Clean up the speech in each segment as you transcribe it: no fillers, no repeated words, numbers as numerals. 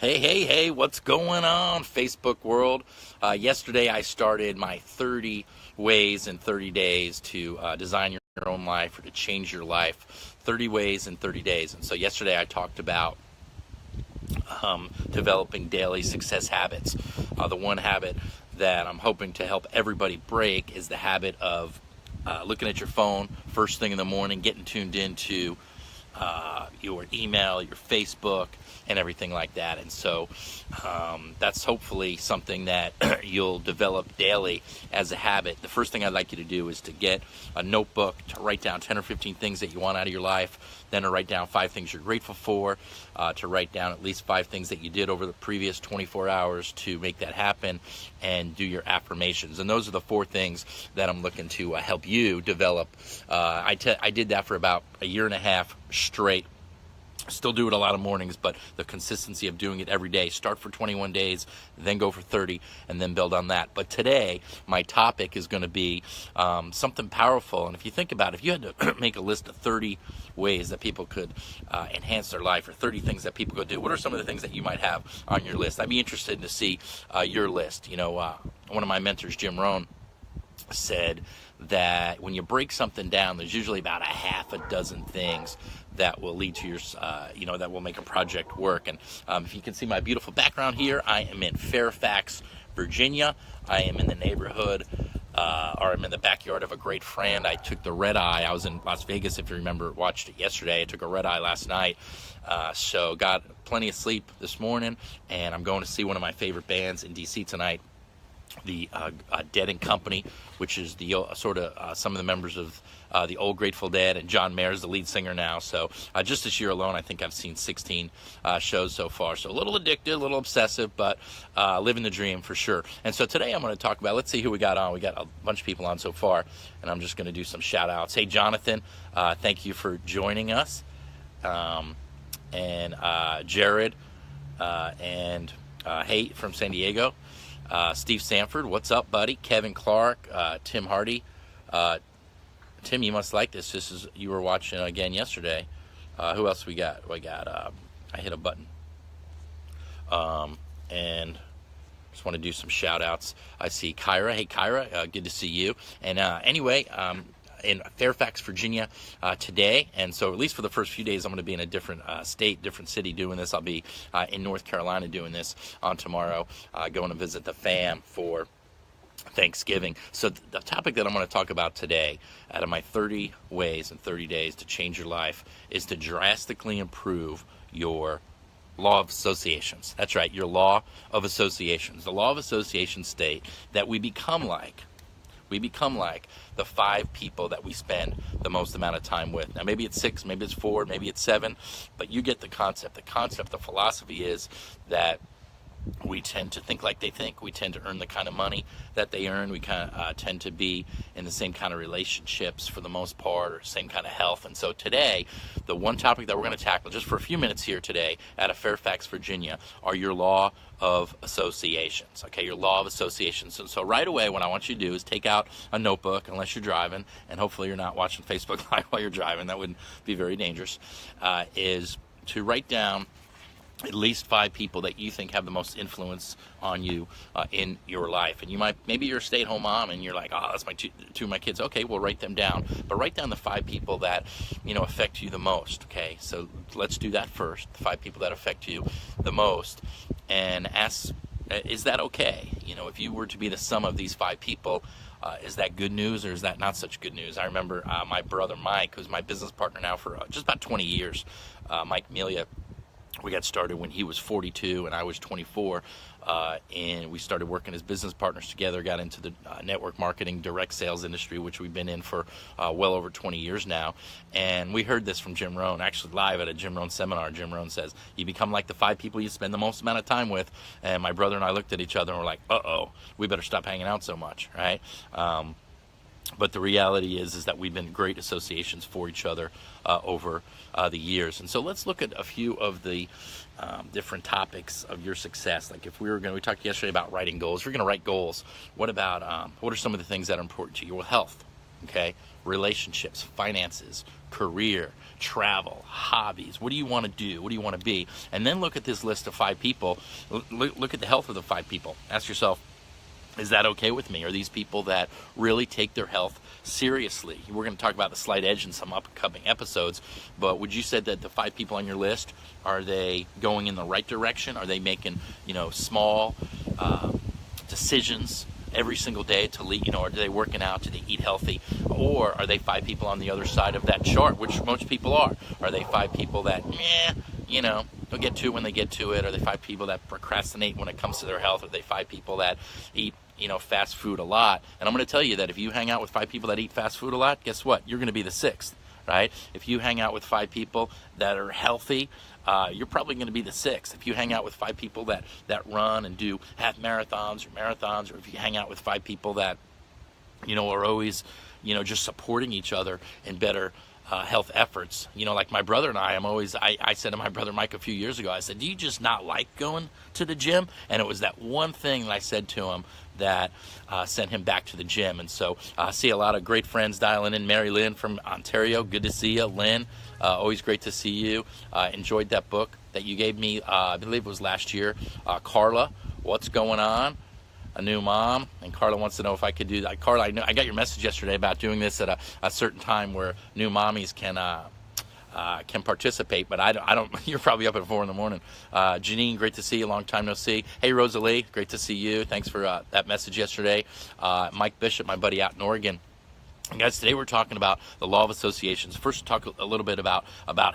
Hey, what's going on, Facebook world? Yesterday I started my 30 ways in 30 days to design your own life or to change your life. 30 ways in 30 days. And so yesterday I talked about developing daily success habits. The one habit that I'm hoping to help everybody break is the habit of looking at your phone first thing in the morning, getting tuned into your email, your Facebook, and everything like that. And so that's hopefully something that you'll develop daily as a habit. The first thing I'd like you to do is to get a notebook to write down 10 or 15 things that you want out of your life, then to write down 5 things you're grateful for, to write down at least 5 things that you did over the previous 24 hours to make that happen, and do your affirmations. And those are the 4 things that I'm looking to help you develop. I did that for about a year and a half straight. Still do it a lot of mornings, but the consistency of doing it every day. Start for 21 days, then go for 30, and then build on that. But today, my topic is going to be something powerful. And if you think about it, if you had to make a list of 30 ways that people could enhance their life, or 30 things that people could do, what are some of the things that you might have on your list? I'd be interested to see your list. You know, one of my mentors, Jim Rohn, said that when you break something down, there's usually about a half a dozen things that will lead to your, that will make a project work. And if you can see my beautiful background here, I am in Fairfax, Virginia. I am in the neighborhood, or I'm in the backyard of a great friend. I took the red eye. I was in Las Vegas, if you remember, watched it yesterday. I took a red eye last night. So got plenty of sleep this morning, and I'm going to see one of my favorite bands in DC tonight, the Dead and Company, which is the some of the members of the old Grateful Dead, and John Mayer is the lead singer now. So just this year alone, I think I've seen 16 shows so far. So a little addicted, a little obsessive, but living the dream for sure. And so today I'm going to talk about, let's see who we got on. We got a bunch of people on so far, and I'm just going to do some shout outs. Hey, Jonathan, thank you for joining us. And Jared, and Hey from San Diego. Steve Sanford, what's up, buddy? Kevin Clark, Tim Hardy. Tim, you must like this. This is, you were watching again yesterday. Who else we got? I hit a button. And just want to do some shout outs. I see Kyra. Hey, Kyra, good to see you. And anyway, in Fairfax, Virginia today, and so at least for the first few days I'm going to be in a different state, different city doing this. I'll be in North Carolina doing this on tomorrow, going to visit the fam for Thanksgiving. So the topic that I'm going to talk about today, out of my 30 ways in 30 days to change your life, is to drastically improve your law of associations. That's right, your law of associations. The law of associations state that we become like the 5 people that we spend the most amount of time with. Now, maybe it's 6, maybe it's 4, maybe it's 7, but you get the concept. The philosophy is that we tend to think like they think. We tend to earn the kind of money that they earn. We kind of tend to be in the same kind of relationships for the most part, or same kind of health. And so today, the one topic that we're going to tackle just for a few minutes here today out of Fairfax, Virginia, are your law of associations. Okay, your law of associations. And so right away, what I want you to do is take out a notebook, unless you're driving, and hopefully you're not watching Facebook Live while you're driving. That would be very dangerous. Is to write down at least 5 people that you think have the most influence on you in your life. And maybe you're a stay-at-home mom and you're like, oh, that's my two of my kids. Okay, well, write them down. But write down the 5 people that, affect you the most, okay? So let's do that first, the 5 people that affect you the most. And ask, is that okay? If you were to be the sum of these 5 people, is that good news or is that not such good news? I remember my brother Mike, who's my business partner now for just about 20 years, Mike Melia. We got started when he was 42 and I was 24, and we started working as business partners together, got into the network marketing, direct sales industry, which we've been in for well over 20 years now. And we heard this from Jim Rohn, actually live at a Jim Rohn seminar. Jim Rohn says, you become like the 5 people you spend the most amount of time with. And my brother and I looked at each other and were like, uh-oh, we better stop hanging out so much, right? But the reality is that we've been great associations for each other over the years. And so let's look at a few of the different topics of your success. Like we talked yesterday about writing goals. If you're going to write goals, what are some of the things that are important to you? Well, health, okay? relationships, finances, career, travel, hobbies. What do you want to do? What do you want to be? And then look at this list of 5 people. Look at the health of the 5 people. Ask yourself, is that okay with me? Are these people that really take their health seriously? We're going to talk about the slight edge in some upcoming episodes, but would you say that the 5 people on your list, are they going in the right direction? Are they making, small decisions every single day to lead, are they working out? Do they eat healthy? Or are they 5 people on the other side of that chart, which most people are? Are they 5 people that, they'll get to it when they get to it? Are they 5 people that procrastinate when it comes to their health? Are they 5 people that eat fast food a lot? And I'm going to tell you that if you hang out with 5 people that eat fast food a lot, guess what? You're going to be the 6th, right? If you hang out with 5 people that are healthy, you're probably going to be the 6th. If you hang out with 5 people that run and do half marathons, or if you hang out with 5 people that, are always, just supporting each other in better health efforts. Like my brother and I said to my brother Mike a few years ago, I said, do you just not like going to the gym? And it was that one thing that I said to him that sent him back to the gym. And so I see a lot of great friends dialing in. Mary Lynn from Ontario, good to see you. Lynn, always great to see you. Enjoyed that book that you gave me, I believe it was last year. Carla, what's going on? A new mom, and Carla wants to know if I could do that. Carla, I got your message yesterday about doing this at a certain time where new mommies can participate, but I don't. You're probably up at 4 in the morning. Janine, great to see you. Long time no see. Hey, Rosalie, great to see you. Thanks for that message yesterday. Mike Bishop, my buddy out in Oregon. And guys, today we're talking about the law of associations. First, talk a little bit about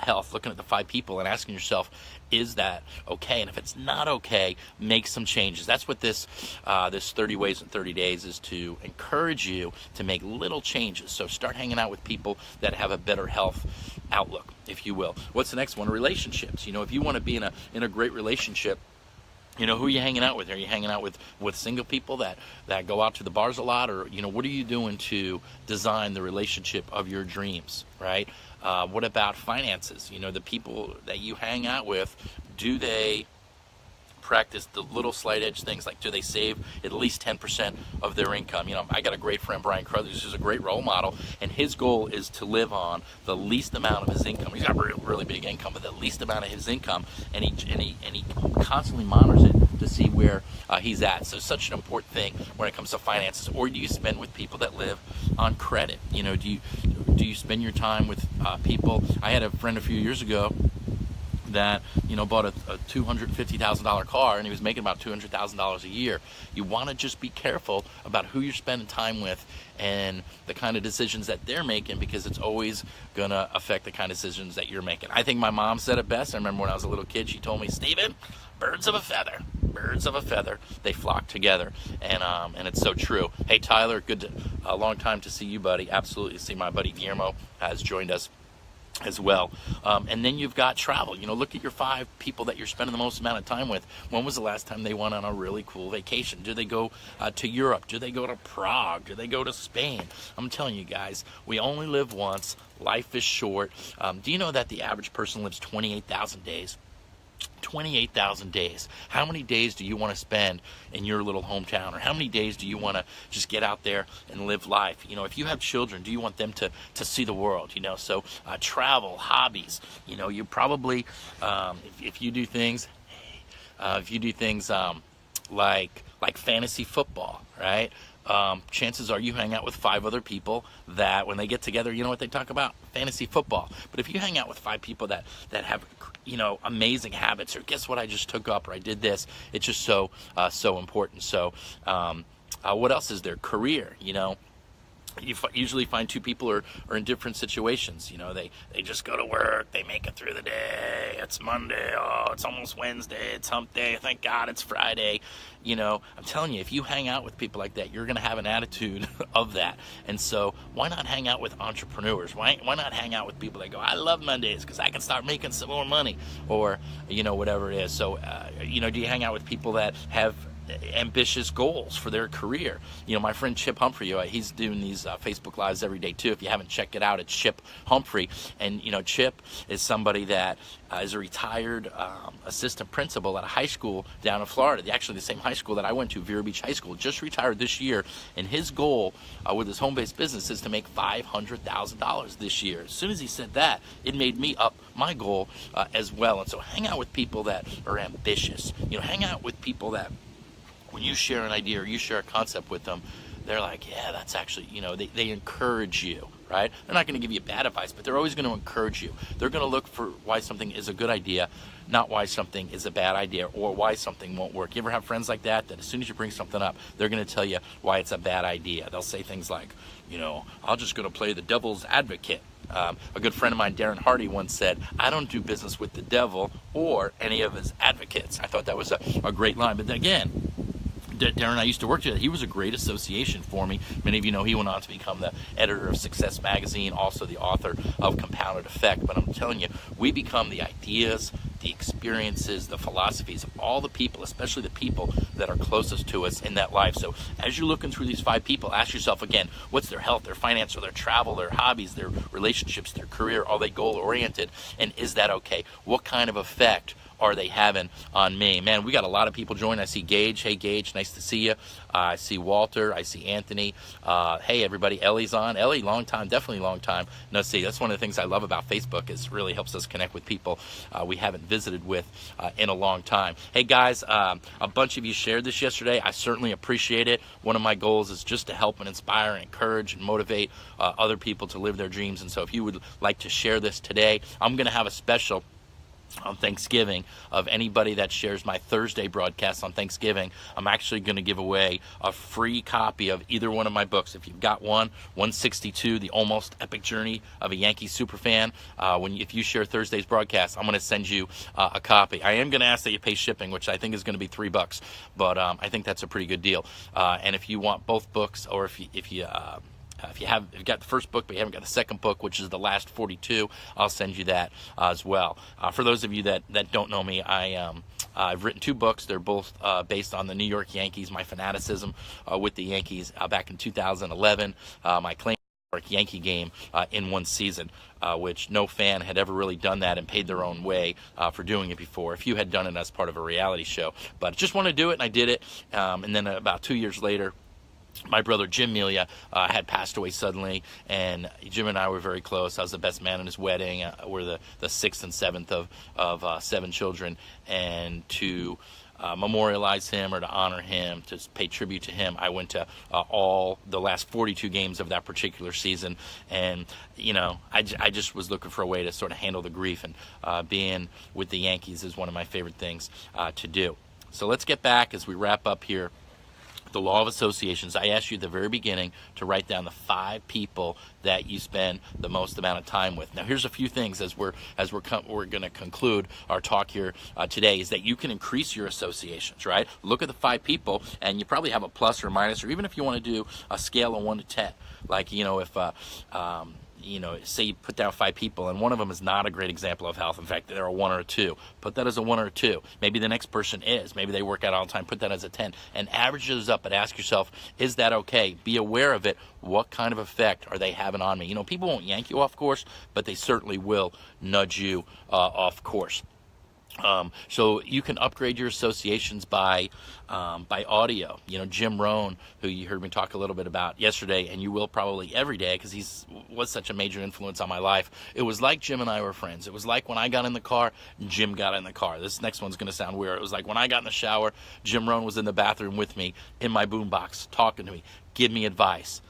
health, looking at the 5 people and asking yourself, is that okay? And if it's not okay, make some changes. That's what this 30 Ways in 30 Days is, to encourage you to make little changes. So start hanging out with people that have a better health outlook, if you will. What's the next one? Relationships. If you want to be in a great relationship, who are you hanging out with? Are you hanging out with single people that go out to the bars a lot? Or, what are you doing to design the relationship of your dreams, right? What about finances? The people that you hang out with, do they practice the little slight edge things? Like, do they save at least 10% of their income? I got a great friend, Brian Crothers, who's a great role model, and his goal is to live on the least amount of his income. He's got really big income, but the least amount of his income, and he constantly monitors it to see where he's at. So such an important thing when it comes to finances. Or do you spend with people that live on credit? Do you spend your time with people? I had a friend a few years ago that bought a $250,000 car, and he was making about $200,000 a year. You want to just be careful about who you're spending time with and the kind of decisions that they're making, because it's always going to affect the kind of decisions that you're making. I think my mom said it best. I remember when I was a little kid, she told me, Stephen, birds of a feather, they flock together. And it's so true. Hey, Tyler, a long time to see you, buddy. Absolutely. See, my buddy Guillermo has joined us as well. And then you've got travel. Look at your 5 people that you're spending the most amount of time with. When was the last time they went on a really cool vacation? Do they go to Europe? Do they go to Prague? Do they go to Spain? I'm telling you guys, we only live once. Life is short. Do you know that the average person lives 28,000 days? 28,000 days. How many days do you want to spend in your little hometown? Or how many days do you want to just get out there and live life? If you have children, do you want them to see the world? So travel, hobbies. You probably, if you do things, like fantasy football, right? Chances are you hang out with 5 other people that when they get together, you know what they talk about? Fantasy football. But if you hang out with 5 people that have amazing habits, or guess what I just took up, or I did this, it's just so important. So what else is there? Career. You usually find 2 people are in different situations. They just go to work, they make it through the day. It's Monday, it's almost Wednesday, it's hump day, thank God it's Friday. I'm telling you, if you hang out with people like that, you're going to have an attitude of that. And so why not hang out with entrepreneurs? Why not hang out with people that go, I love Mondays because I can start making some more money, or whatever it is. So do you hang out with people that have ambitious goals for their career. My friend Chip Humphrey, he's doing these Facebook Lives every day too. If you haven't checked it out, it's Chip Humphrey. And Chip is somebody that is a retired assistant principal at a high school down in Florida, actually the same high school that I went to, Vero Beach High School, just retired this year. And his goal with his home-based business is to make $500,000 this year. As soon as he said that, it made me up my goal as well. And so hang out with people that are ambitious. Hang out with people that when you share an idea or you share a concept with them, they're like, yeah, that's actually, they encourage you, right? They're not going to give you bad advice, but they're always going to encourage you. They're going to look for why something is a good idea, not why something is a bad idea or why something won't work. You ever have friends like that as soon as you bring something up, they're going to tell you why it's a bad idea? They'll say things like, I'm just going to play the devil's advocate. A good friend of mine, Darren Hardy, once said, I don't do business with the devil or any of his advocates. I thought that was a great line. But again, Darren and I used to work together. He was a great association for me. Many of you know he went on to become the editor of Success Magazine, also the author of Compounded Effect. But I'm telling you, we become the ideas, the experiences, the philosophies of all the people, especially the people that are closest to us in that life. So as you're looking through these 5 people, ask yourself again, what's their health, their finance, or their travel, their hobbies, their relationships, their career? Are they goal-oriented? And is that okay? What kind of effect are they having on me? Man, we got a lot of people join. I see Gage. Hey, Gage, nice to see you. I see Walter. I see Anthony. Hey, everybody. Ellie's on. Ellie, long time, definitely long time. No, see, that's one of the things I love about Facebook is really helps us connect with people we haven't visited with in a long time. Hey, guys, a bunch of you shared this yesterday. I certainly appreciate it. One of my goals is just to help and inspire and encourage and motivate other people to live their dreams. And so if you would like to share this today, I'm going to have a special on Thanksgiving of anybody that shares my Thursday broadcast on Thanksgiving. I'm actually going to give away a free copy of either one of my books. If you've got 162, The Almost Epic Journey of a Yankee Superfan, if you share Thursday's broadcast, I'm going to send you a copy. I am going to ask that you pay shipping, which I think is going to be $3, but I think that's a pretty good deal. And if you want both books, or if you've got the first book but you haven't got the second book, which is the last 42, I'll send you that as well. For those of you that don't know me, I've written 2 books. They're both based on the New York Yankees, my fanaticism with the Yankees back in 2011, my claim Yankee game in one season, which no fan had ever really done that and paid their own way for doing it before. If you had done it as part of a reality show, but just wanted to do it, and I did it. And then about 2 years later, my brother Jim Melia had passed away suddenly, and Jim and I were very close. I was the best man in his wedding. We're the 6th and 7th of 7 children, and to memorialize him or to honor him, to pay tribute to him, I went to all the last 42 games of that particular season. And I just was looking for a way to sort of handle the grief, and being with the Yankees is one of my favorite things to do. So let's get back as we wrap up here. The law of associations. I asked you at the very beginning to write down the 5 people that you spend the most amount of time with. Now, here's a few things as we're going to conclude our talk here today, is that you can increase your associations, right? Look at the 5 people, and you probably have a plus or minus, or even if you want to do a scale of 1 to 10, like if say you put down 5 people and one of them is not a great example of health. In fact, they're a 1 or a 2. Put that as a 1 or a 2. Maybe the next person is. Maybe they work out all the time. Put that as a 10. And average those up and ask yourself, is that okay? Be aware of it. What kind of effect are they having on me? People won't yank you off course, but they certainly will nudge you off course. So you can upgrade your associations by audio. Jim Rohn, who you heard me talk a little bit about yesterday, and you will probably every day because he was such a major influence on my life. It was like Jim and I were friends. It was like when I got in the car, Jim got in the car. This next one's going to sound weird. It was like when I got in the shower, Jim Rohn was in the bathroom with me in my boombox talking to me, give me advice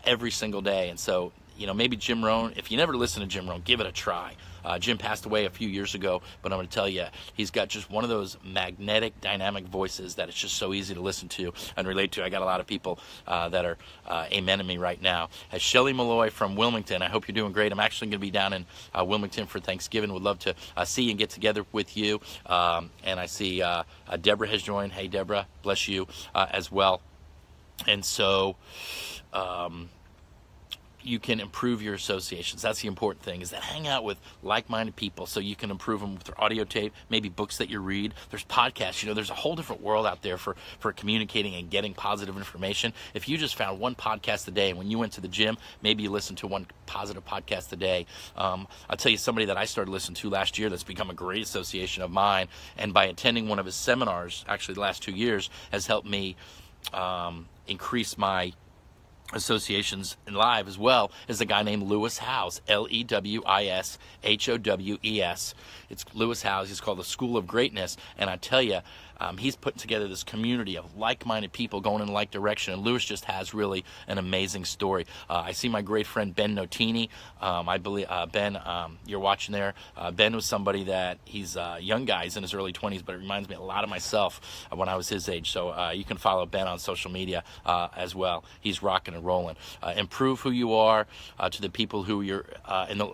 every single day. And so, maybe Jim Rohn, if you never listen to Jim Rohn, give it a try. Jim passed away a few years ago, but I'm going to tell you, he's got just one of those magnetic, dynamic voices that it's just so easy to listen to and relate to. I got a lot of people that are amening me right now. Shelley Malloy from Wilmington, I hope you're doing great. I'm actually going to be down in Wilmington for Thanksgiving. Would love to see you and get together with you. And I see Deborah has joined. Hey, Deborah, bless you as well. And so... you can improve your associations. That's the important thing, is that hang out with like-minded people so you can improve them with their audio tape, maybe books that you read. There's podcasts. There's a whole different world out there for communicating and getting positive information. If you just found one podcast a day, and when you went to the gym, maybe you listened to one positive podcast a day. I'll tell you somebody that I started listening to last year that's become a great association of mine, and by attending one of his seminars, actually the last 2 years, has helped me increase my associations in live as well, is a guy named Lewis Howes, Lewishowes. It's Lewis Howes. He's called the School of Greatness, and I tell you, he's putting together this community of like-minded people going in the like direction, and Lewis just has really an amazing story. I see my great friend Ben Notini. I believe Ben, you're watching there. Ben was somebody that he's a young guy. He's in his early 20s, but it reminds me a lot of myself when I was his age. So you can follow Ben on social media as well. He's rocking and rolling. Improve who you are to the people who you're.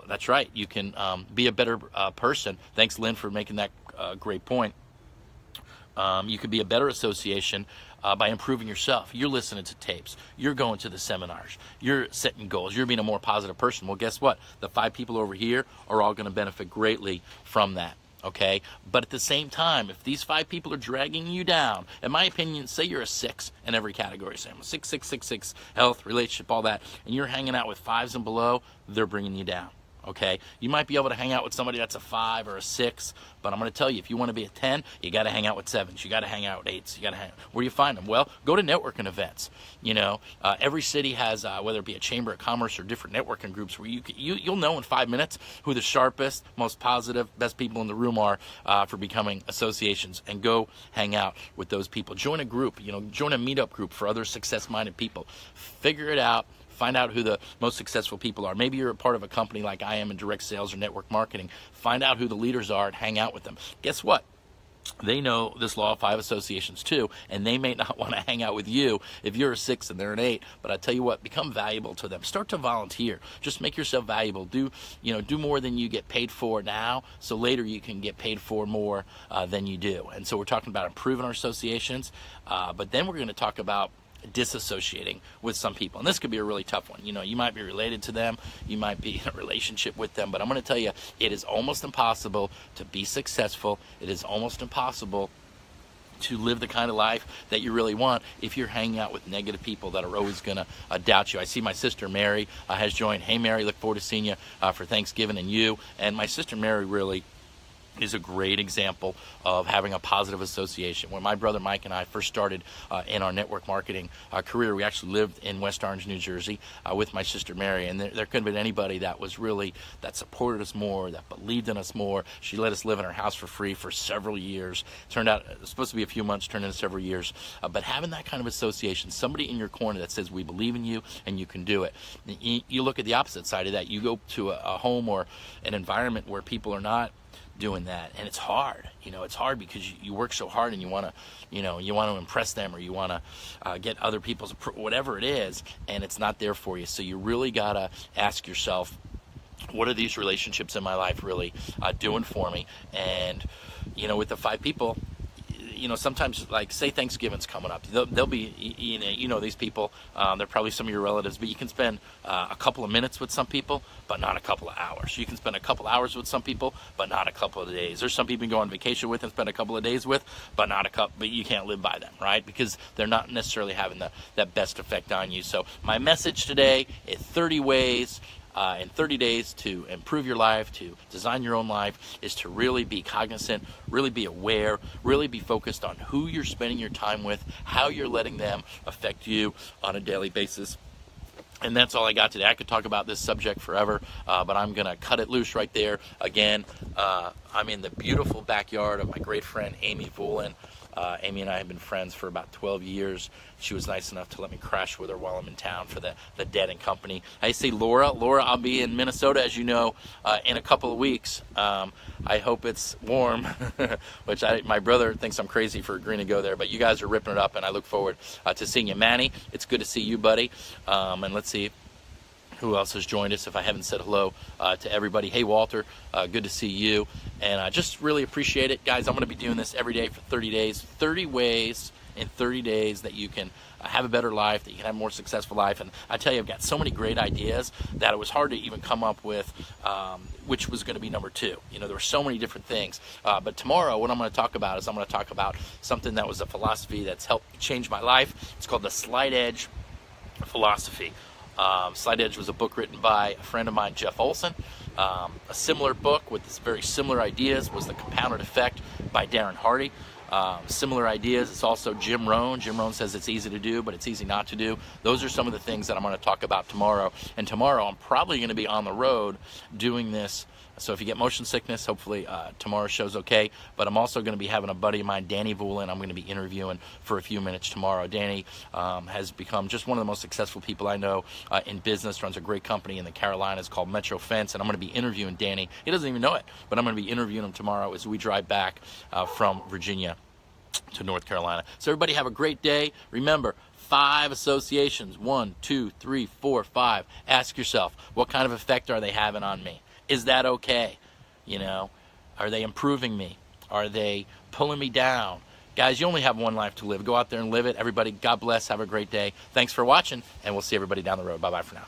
That's right. You can be a better person. Thanks, Lynn, for making that great point. You could be a better association by improving yourself. You're listening to tapes. You're going to the seminars. You're setting goals. You're being a more positive person. Well, guess what? The 5 people over here are all going to benefit greatly from that. Okay? But at the same time, if these 5 people are dragging you down, in my opinion, say you're a 6 in every category. Say I'm a 6, 6, 6, 6, health, relationship, all that, and you're hanging out with 5s and below, they're bringing you down. Okay, you might be able to hang out with somebody that's a 5 or a 6, but I'm going to tell you, if you want to be a 10, you got to hang out with 7s. You got to hang out with 8s. You got to hang. Where do you find them? Well, go to networking events. Every city has, whether it be a chamber of commerce or different networking groups, where you'll know in 5 minutes who the sharpest, most positive, best people in the room are for becoming associations, and go hang out with those people. Join a group. Join a meetup group for other success-minded people. Figure it out. Find out who the most successful people are. Maybe you're a part of a company like I am in direct sales or network marketing. Find out who the leaders are and hang out with them. Guess what? They know this law of 5 associations too, and they may not want to hang out with you if you're a 6 and they're an 8. But I tell you what, become valuable to them. Start to volunteer. Just make yourself valuable. Do more than you get paid for now, so later you can get paid for more than you do. And so we're talking about improving our associations, but then we're going to talk about disassociating with some people, and this could be a really tough one. You might be related to them, you might be in a relationship with them, but I'm going to tell you, it is almost impossible to be successful. It is almost impossible to live the kind of life that you really want if you're hanging out with negative people that are always going to doubt you. I see my sister Mary has joined. Hey Mary, look forward to seeing you for Thanksgiving, and you. And my sister Mary really is a great example of having a positive association. When my brother Mike and I first started in our network marketing career, we actually lived in West Orange, New Jersey with my sister Mary, and there couldn't have been anybody that supported us more, that believed in us more. She let us live in her house for free for several years. Turned out, it was supposed to be a few months, turned into several years. But having that kind of association, somebody in your corner that says, we believe in you and you can do it. You look at the opposite side of that. You go to a home or an environment where people are not doing that, and it's hard. It's hard because you work so hard, and you want to impress them, or you want to get other people's whatever it is, and it's not there for you. So you really gotta ask yourself, what are these relationships in my life really doing for me? And with the 5 people, sometimes, like, say Thanksgiving's coming up, they'll be, these people, they're probably some of your relatives, but you can spend a couple of minutes with some people, but not a couple of hours. You can spend a couple hours with some people, but not a couple of days. There's some people you can go on vacation with and spend a couple of days with, but but you can't live by them, right? Because they're not necessarily having that best effect on you. So my message today is 30 ways in 30 days to improve your life, to design your own life, is to really be cognizant, really be aware, really be focused on who you're spending your time with, how you're letting them affect you on a daily basis. And that's all I got today. I could talk about this subject forever, but I'm going to cut it loose right there. Again, I'm in the beautiful backyard of my great friend Amy Voolin. Amy and I have been friends for about 12 years. She was nice enough to let me crash with her while I'm in town for the Dead and Company. I see Laura, I'll be in Minnesota, as you know, in a couple of weeks. I hope it's warm, which my brother thinks I'm crazy for agreeing to go there, but you guys are ripping it up, and I look forward to seeing you. Manny, it's good to see you, buddy. And let's see who else has joined us if I haven't said hello to everybody. Hey, Walter, good to see you. And I just really appreciate it. Guys, I'm going to be doing this every day for 30 days. 30 ways in 30 days that you can have a better life, that you can have a more successful life. And I tell you, I've got so many great ideas that it was hard to even come up with which was going to be number 2. You know, there were so many different things. But tomorrow, what I'm going to talk about is I'm going to talk about something that was a philosophy that's helped change my life. It's called the Slight Edge philosophy. Slight Edge was a book written by a friend of mine, Jeff Olson. A similar book with this very similar ideas was The Compounded Effect by Darren Hardy. Similar ideas. It's also Jim Rohn. Jim Rohn says it's easy to do, but it's easy not to do. Those are some of the things that I'm going to talk about tomorrow. And tomorrow I'm probably going to be on the road doing this. So if you get motion sickness, hopefully tomorrow's show's okay. But I'm also going to be having a buddy of mine, Danny Voulin, I'm going to be interviewing for a few minutes tomorrow. Danny has become just one of the most successful people I know in business, runs a great company in the Carolinas called Metro Fence, and I'm going to be interviewing Danny. He doesn't even know it, but I'm going to be interviewing him tomorrow as we drive back from Virginia to North Carolina. So everybody have a great day. Remember, 5 associations, 1, 2, 3, 4, 5. Ask yourself, what kind of effect are they having on me? Is that okay? You know, are they improving me? Are they pulling me down? Guys, you only have one life to live. Go out there and live it. Everybody, God bless. Have a great day. Thanks for watching, and we'll see everybody down the road. Bye-bye for now.